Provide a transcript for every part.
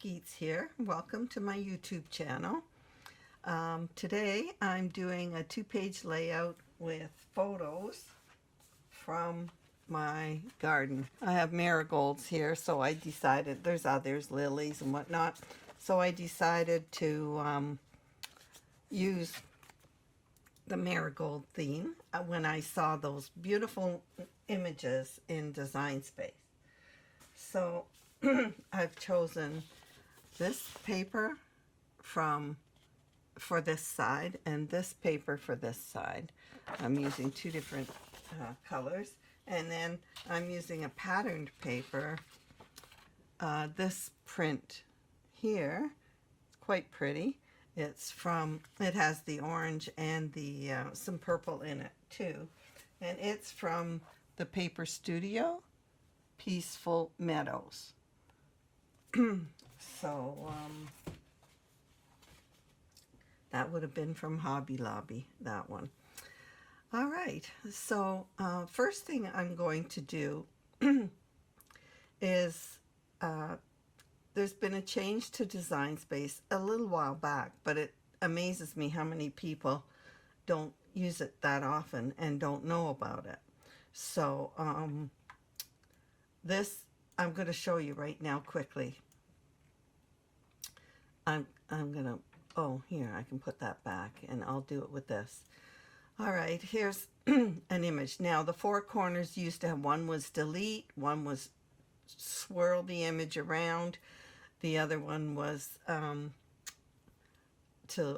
Skeets here. Welcome to my YouTube channel. Today I'm doing a two-page layout with photos from my garden. I have marigolds here, so I decided, there's others, lilies and whatnot, so I decided to use the marigold theme when I saw those beautiful images in Design Space. So I've chosen this paper for this side and this paper for this side. I'm using two different colors, and then I'm using a patterned paper. This print here, it's quite pretty. It has the orange and the some purple in it too, and it's from the Paper Studio, Peaceful Meadows. So that would have been from Hobby Lobby, that one. All right, so first thing I'm going to do is there's been a change to Design Space a little while back, but it amazes me how many people don't use it that often and don't know about it. So this I'm going to show you right now quickly. I'm going to, oh, here, I can put that back, and I'll do it with this. All right, here's an image. Now, the four corners used to have, one was delete, one was swirl the image around, the other one was to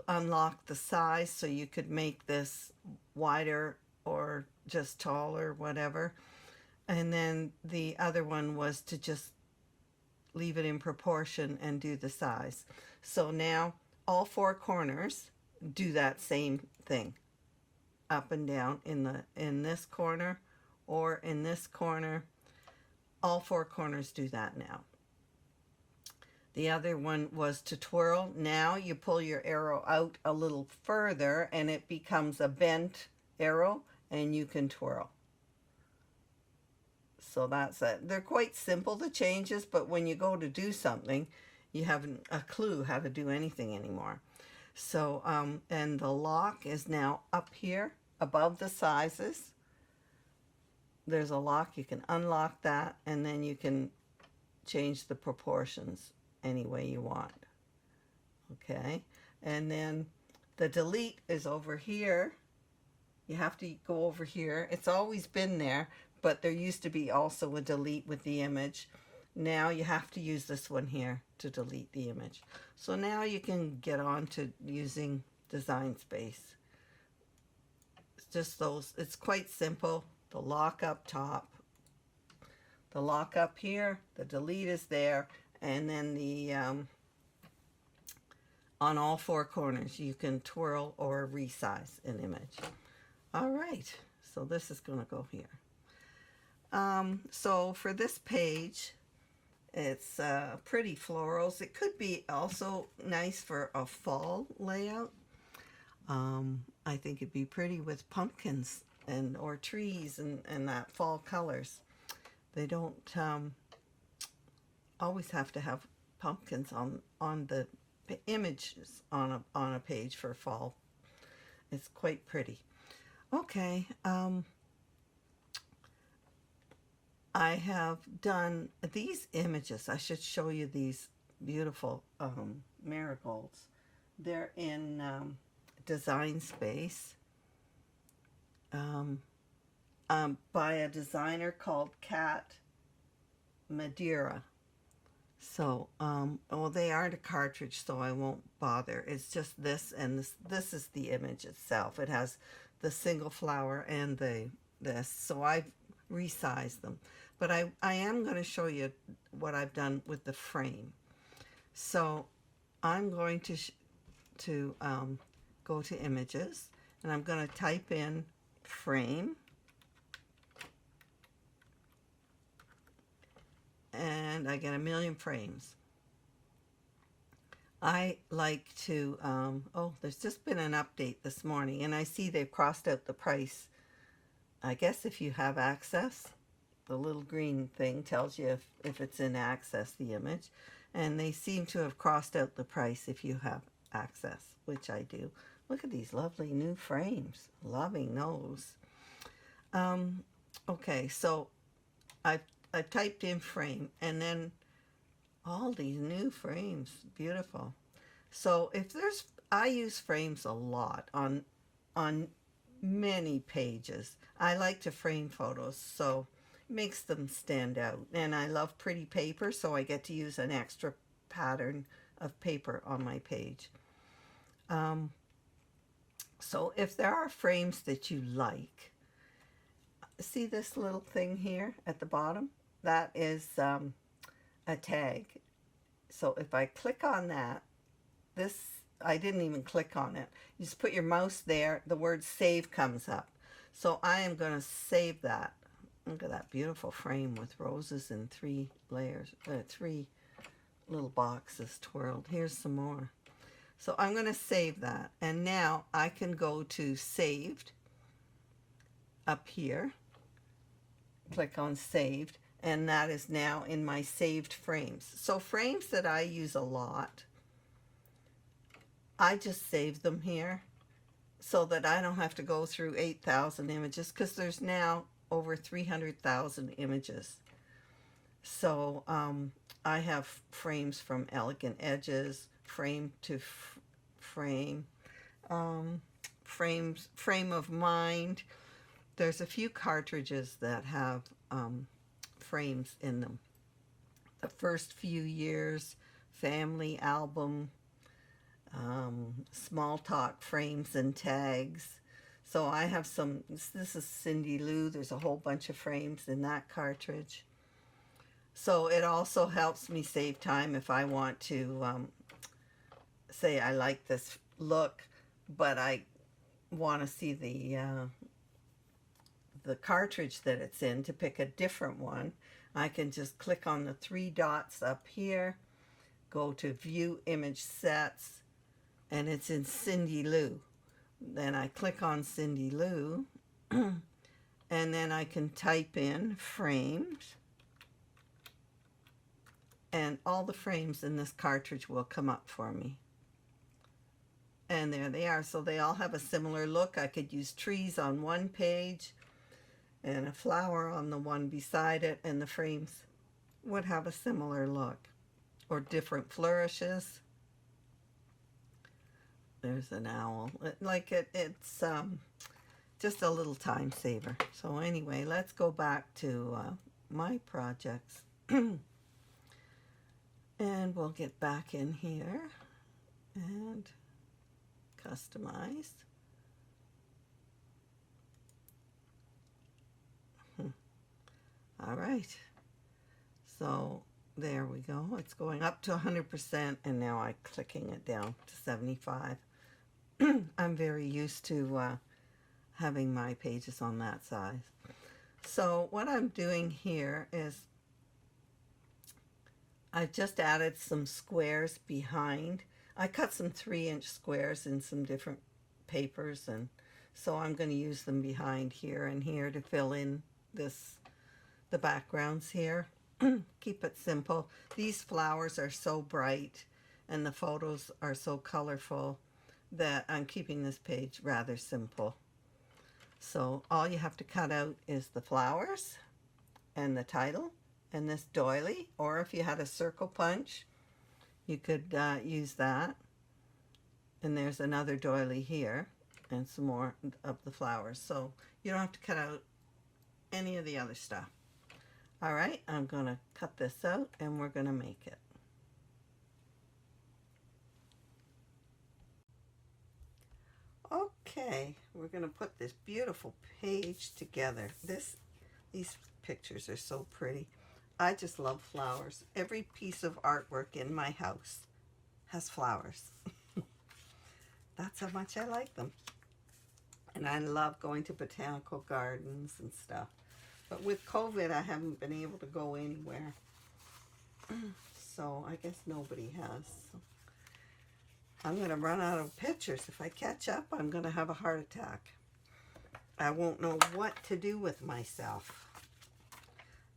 unlock the size so you could make this wider or just taller, whatever. And then the other one was to just leave it in proportion and do the size. So now all four corners do that same thing, up and down in this corner or in this corner. All four corners do that now. The other one was to twirl. Now you pull your arrow out a little further and it becomes a bent arrow, and you can twirl. So that's it. They're quite simple, the changes, but when you go to do something, you haven't a clue how to do anything anymore. So, and the lock is now up here above the sizes. There's a lock, you can unlock that, and then you can change the proportions any way you want. Okay, and then the delete is over here. You have to go over here. It's always been there, but there used to be also a delete with the image. Now you have to use this one here to delete the image. So now you can get on to using Design Space. It's just those, it's quite simple. The lock up top, the lock up here, the delete is there, and then the on all four corners you can twirl or resize an image. All right, so this is going to go here. So for this page, it's pretty florals. It could be also nice for a fall layout. I think it'd be pretty with pumpkins and or trees and that fall colors. They don't always have to have pumpkins on the images on a page for fall. It's quite pretty. Okay, I have done these images. I should show you these beautiful marigolds. They're in Design Space by a designer called Cat Madeira. So, well, they aren't a cartridge, so I won't bother. It's just this, and this is the image itself. It has the single flower and this, so I've resized them. But I am going to show you what I've done with the frame. So I'm going to go to images, and I'm going to type in frame, and I get 1,000,000 frames. I like to, oh, there's just been an update this morning, and I see they've crossed out the price. I guess if you have access, the little green thing tells you if it's in access, the image. And they seem to have crossed out the price if you have access, which I do. Look at these lovely new frames. Loving those. Okay, so I typed in frame, and then all these new frames. Beautiful. So if there's, I use frames a lot on many pages. I like to frame photos, so it makes them stand out. And I love pretty paper, so I get to use an extra pattern of paper on my page. So if there are frames that you like, see this little thing here at the bottom? That is a tag. So if I click on that, this, I didn't even click on it. You just put your mouse there, the word save comes up. So I am going to save that. Look at that beautiful frame with roses in 3 layers, 3 little boxes twirled. Here's some more. So I'm going to save that. And now I can go to saved up here. Click on saved. And that is now in my saved frames. So frames that I use a lot, I just save them here so that I don't have to go through 8,000 images, because there's now over 300,000 images. So I have frames from Elegant Edges, frame to frame, frame of mind. There's a few cartridges that have frames in them. The First Few Years, Family Album, Small Talk frames and tags. So I have some, this is Cindy Lou. There's a whole bunch of frames in that cartridge. So it also helps me save time if I want to say I like this look, but I want to see the cartridge that it's in to pick a different one. I can just click on the 3 dots up here, go to View Image Sets, and it's in Cindy Lou. Then I click on Cindy Lou, and then I can type in frames, and all the frames in this cartridge will come up for me. And there they are. So they all have a similar look. I could use trees on one page and a flower on the one beside it, and the frames would have a similar look. Or different flourishes. There's an owl. It's just a little time saver. So anyway, let's go back to my projects. And we'll get back in here and customize. All right. So there we go. It's going up to 100%, and now I'm clicking it down to 75. I'm very used to having my pages on that size. So what I'm doing here is I've just added some squares behind. I cut some 3-inch squares in some different papers, and so I'm going to use them behind here and here to fill in the backgrounds here. Keep it simple. These flowers are so bright and the photos are so colorful that I'm keeping this page rather simple. So all you have to cut out is the flowers and the title and this doily, or if you had a circle punch, you could use that. And there's another doily here and some more of the flowers. So you don't have to cut out any of the other stuff. All right, I'm going to cut this out and we're going to make it. Okay, we're going to put this beautiful page together. These pictures are so pretty. I just love flowers. Every piece of artwork in my house has flowers. That's how much I like them. And I love going to botanical gardens and stuff. But with COVID, I haven't been able to go anywhere. So I guess nobody has. So I'm going to run out of pictures. If I catch up, I'm going to have a heart attack. I won't know what to do with myself.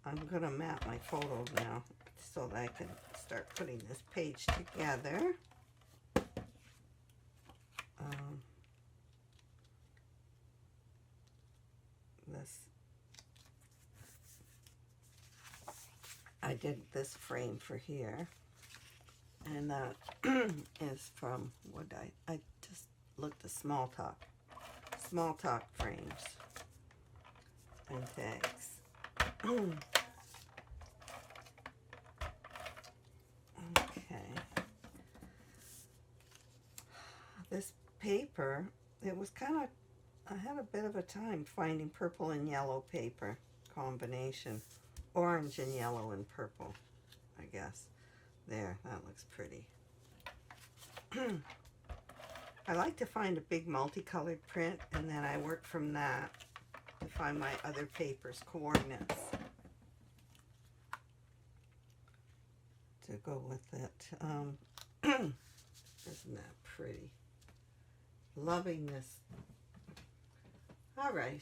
I'm going to map my photos now so that I can start putting this page together. I did this frame for here, and that is from what I just looked at Small Talk frames and tags. Okay, this paper, it was kind of, I had a bit of a time finding purple and yellow paper combination. Orange and yellow and purple, I guess. There, that looks pretty. I like to find a big multicolored print, and then I work from that to find my other paper's coordinates to go with it. Isn't that pretty? Loving this. All right,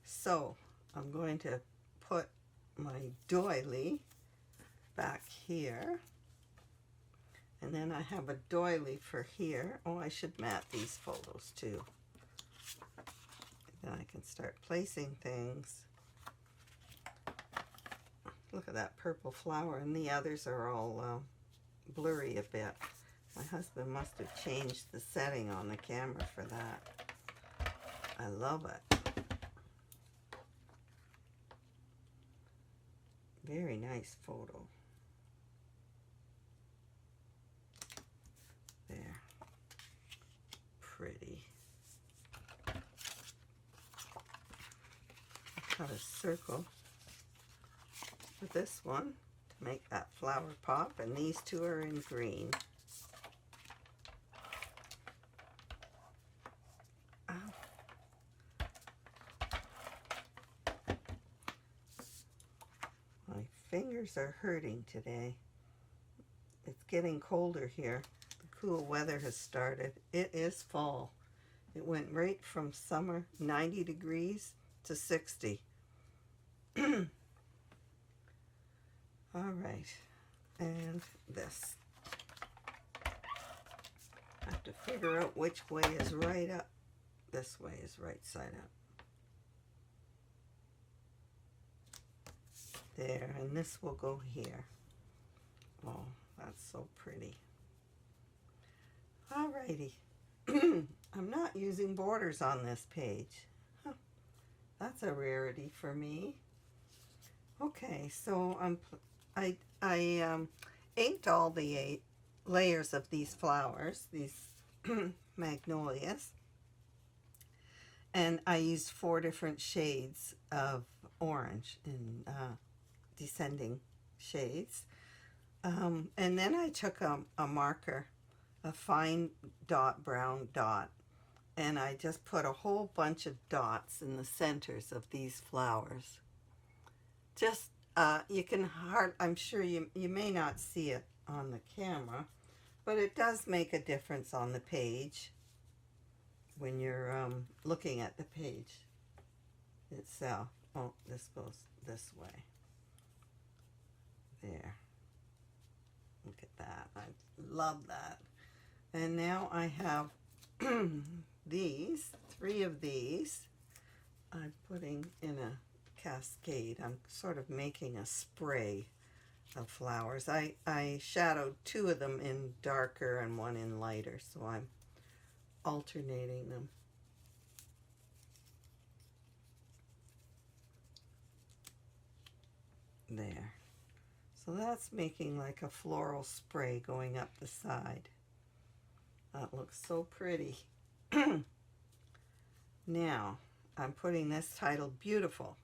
so I'm going to put my doily back here, and then I have a doily for here. Oh, I should mat these photos too. Then I can start placing things. Look at that purple flower, and the others are all blurry a bit. My husband must have changed the setting on the camera for that. I love it. Very nice photo. There. Pretty. Cut a circle for this one to make that flower pop, and these two are in green. Fingers are hurting today. It's getting colder here. The cool weather has started. It is fall. It went right from summer, 90 degrees, to 60. All right, and this. I have to figure out which way is right up. This way is right side up. There, and this will go here. Oh, that's so pretty. Alrighty. I'm not using borders on this page. Huh. That's a rarity for me. Okay, so I inked all the 8 layers of these flowers, these magnolias, and I used 4 different shades of orange in descending shades, and then I took a marker, a fine dot, brown dot, and I just put a whole bunch of dots in the centers of these flowers. Just you can I'm sure you may not see it on the camera, but it does make a difference on the page when you're looking at the page itself. Oh, this goes this way. There. Look at that. I love that. And now I have these, 3 of these. I'm putting in a cascade. I'm sort of making a spray of flowers. I shadowed 2 of them in darker and 1 in lighter, so I'm alternating them. There. So that's making like a floral spray going up the side. That looks so pretty. Now, I'm putting this title Beautiful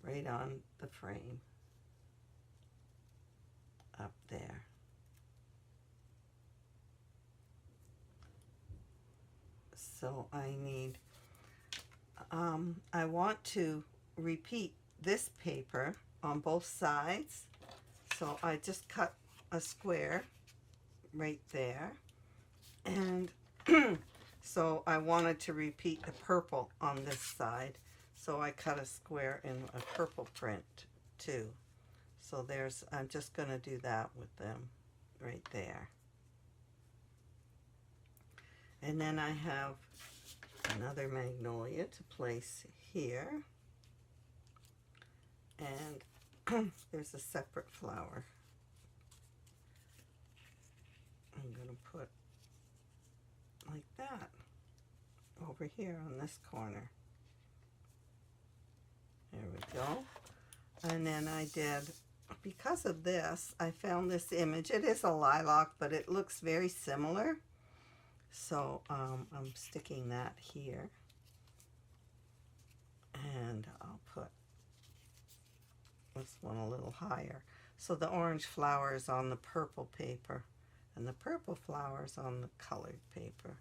right on the frame. Up there. So I need, I want to repeat this paper on both sides, so I just cut a square right there, and so I wanted to repeat the purple on this side, So I cut a square in a purple print too. So there's, I'm just going to do that with them right there. And then I have another magnolia to place here. And there's a separate flower. I'm going to put like that over here on this corner. There we go. And then I did, because of this, I found this image. It is a lilac, but it looks very similar. So I'm sticking that here. And I'll put this one a little higher. So the orange flower is on the purple paper, and the purple flower is on the colored paper.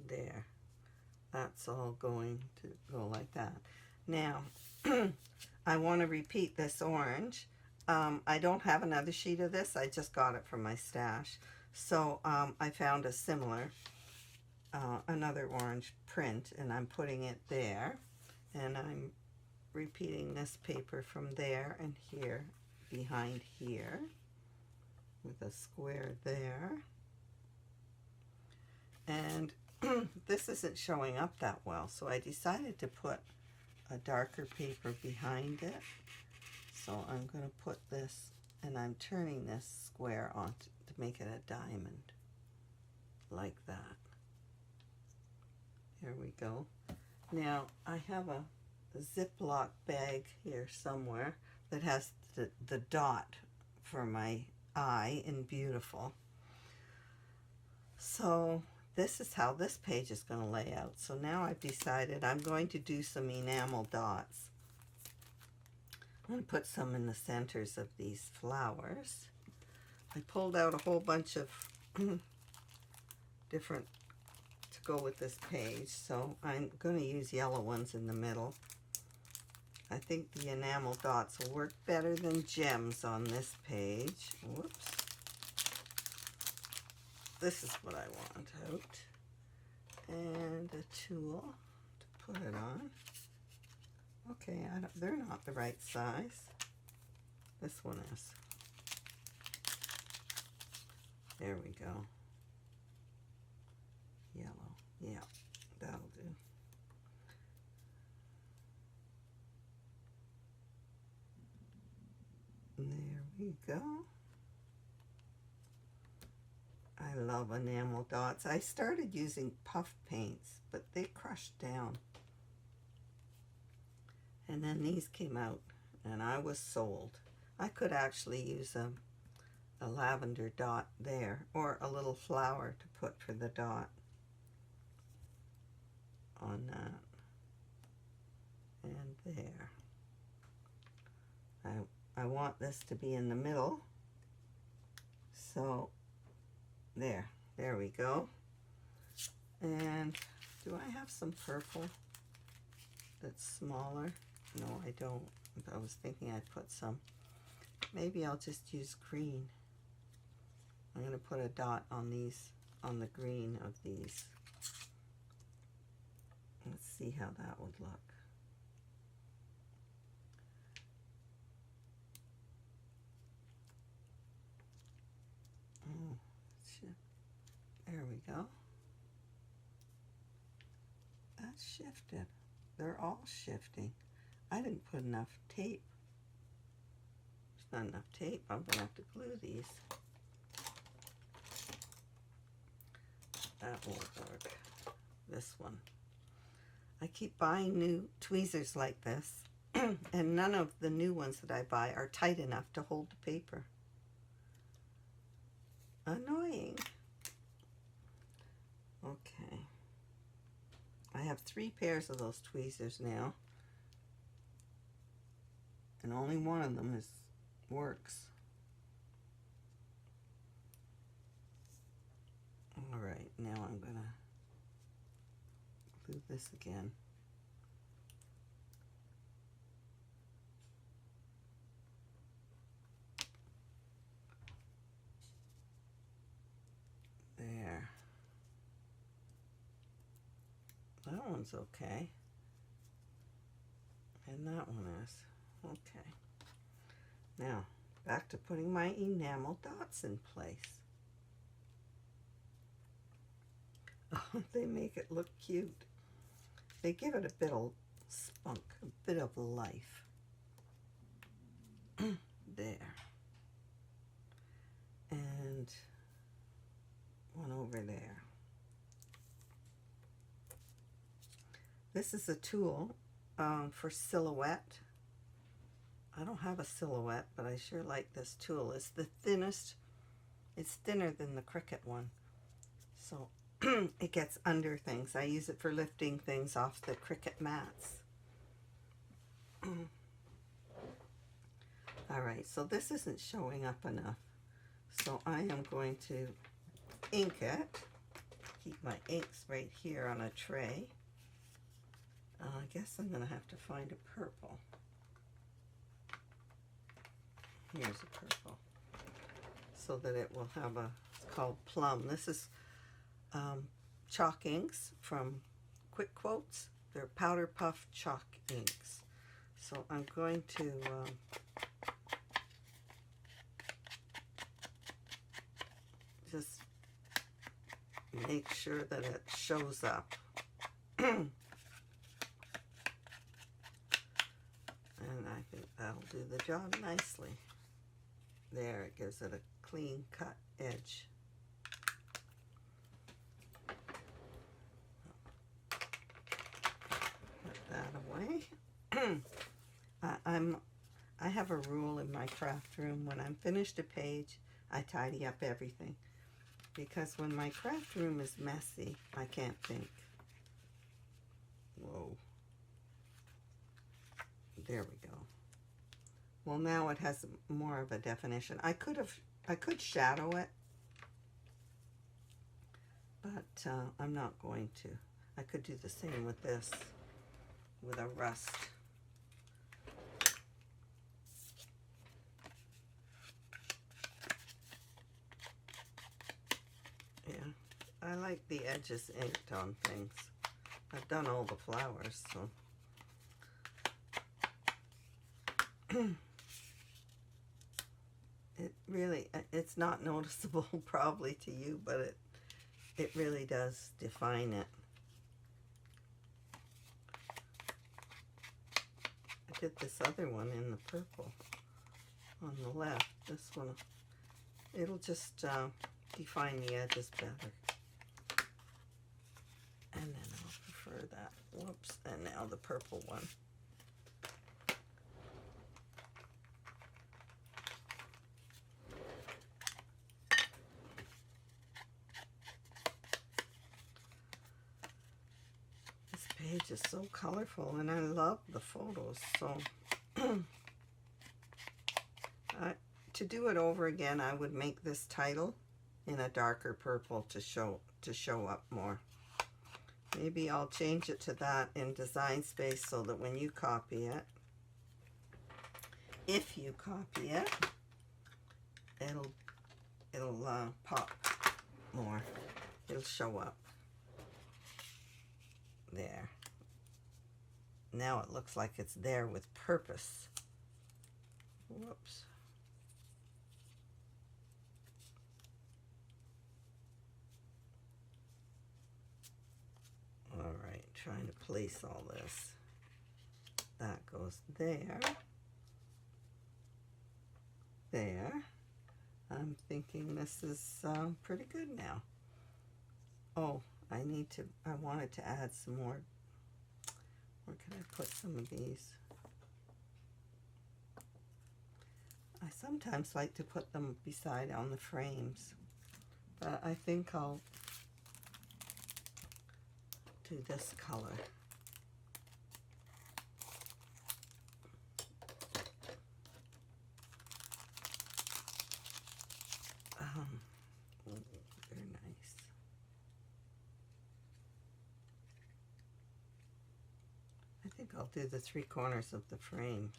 There. That's all going to go like that. Now, I want to repeat this orange. I don't have another sheet of this. I just got it from my stash. So I found a similar, another orange print, and I'm putting it there. And I'm repeating this paper from there and here, behind here, with a square there. And this isn't showing up that well, so I decided to put a darker paper behind it. So I'm going to put this, and I'm turning this square on to make it a diamond, like that. There we go. Now I have a Ziploc bag here somewhere that has the dot for my eye in beautiful. So this is how this page is going to lay out. So now I've decided I'm going to do some enamel dots. I'm going to put some in the centers of these flowers. I pulled out a whole bunch of different to go with this page. So I'm going to use yellow ones in the middle. I think the enamel dots will work better than gems on this page. Whoops. This is what I want out. And a tool to put it on. Okay, they're not the right size. This one is. There we go. Yellow. Yeah, that'll do. There we go. I love enamel dots. I started using puff paints, but they crushed down. And then these came out, and I was sold. I could actually use a lavender dot there, or a little flower to put for the dot on that. And there. I want this to be in the middle. So there we go. And do I have some purple that's smaller? No, I don't. I was thinking I'd put some. Maybe I'll just use green. I'm going to put a dot on these, on the green of these. Let's see how that would look. Oh, shit. There we go. That's shifted. They're all shifting. I didn't put enough tape. There's not enough tape. I'm going to have to glue these. That won't work. This one. I keep buying new tweezers like this, and none of the new ones that I buy are tight enough to hold the paper. Annoying. Okay. I have 3 pairs of those tweezers now, and only one of them works. All right, now I'm gonna glue this again. one's okay. And that one is. Okay. Now, back to putting my enamel dots in place. Oh, they make it look cute. They give it a bit of spunk, a bit of life. There. And one over there. This is a tool for silhouette. I don't have a silhouette, but I sure like this tool. It's the thinnest. It's thinner than the Cricut one. So it gets under things. I use it for lifting things off the Cricut mats. All right, so this isn't showing up enough. So I am going to ink it. Keep my inks right here on a tray. I guess I'm going to have to find a purple. Here's a purple. So that it will have a, it's called Plum. This is chalk inks from Quick Quotes. They're powder puff chalk inks. So I'm going to just make sure that it shows up. And I think that'll do the job nicely. There, it gives it a clean cut edge. Put that away. I have a rule in my craft room. When I'm finished a page, I tidy up everything. Because when my craft room is messy, I can't think. Whoa. There we go. Well, now it has more of a definition. I could shadow it, but I'm not going to. I could do the same with this, with a rust. Yeah, I like the edges inked on things. I've done all the flowers, so. It really, it's not noticeable probably to you, but it really does define it. I did this other one in the purple on the left. This one, it'll just define the edges better. And then I'll prefer that. Whoops, and now the purple one. Page is so colorful, and I love the photos. So to do it over again, I would make this title in a darker purple to show up more. Maybe I'll change it to that in Design Space so that when you copy it, if you copy it, it'll pop more. It'll show up. There. Now it looks like it's there with purpose. Whoops. All right, trying to place all this. That goes there. There. I'm thinking this is pretty good now. Oh, I wanted to add some more. Where can I put some of these? I sometimes like to put them beside on the frames, but I think I'll do this color. They're nice. I think I'll do the 3 corners of the frame.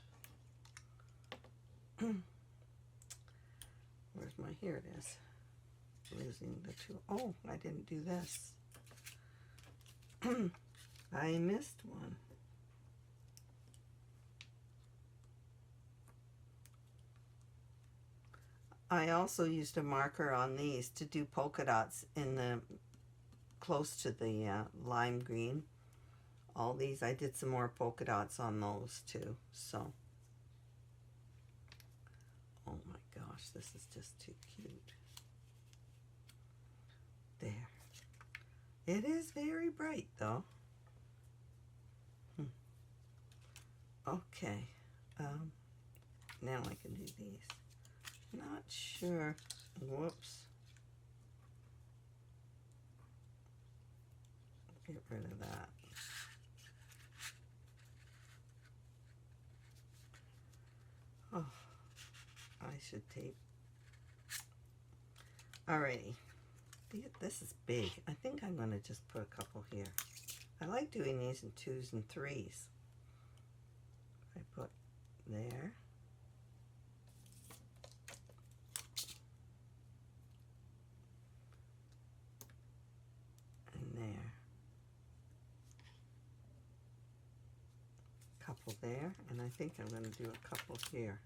Where's my, here it is. Losing the tool. Oh, I didn't do this. I missed one. I also used a marker on these to do polka dots in the close to the lime green. All these, I did some more polka dots on those too. So, oh my gosh, this is just too cute. There. It is very bright though. Okay. Now I can do these. Not sure. Whoops. Get rid of that. Oh, I should tape. Alrighty. This is big. I think I'm going to just put a couple here. I like doing these in 2s and 3s. I put there. And there. Couple there. And I think I'm going to do a couple here.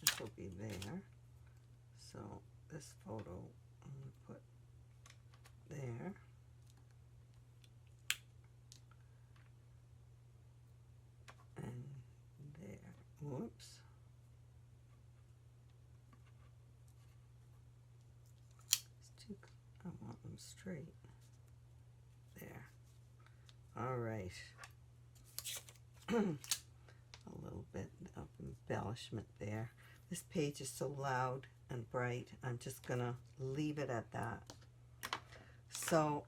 This will be there. So this photo I'm going to put there. And there. Whoops. It's too, I want them straight. There. All right. A little bit of embellishment there. This page is so loud and bright. I'm just gonna leave it at that. So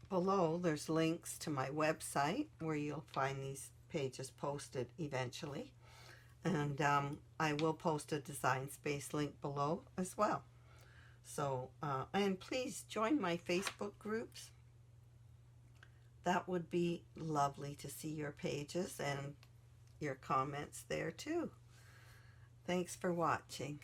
below there's links to my website where you'll find these pages posted eventually, and I will post a Design Space link below as well. So and please join my Facebook groups. That would be lovely to see your pages and your comments there too. Thanks for watching.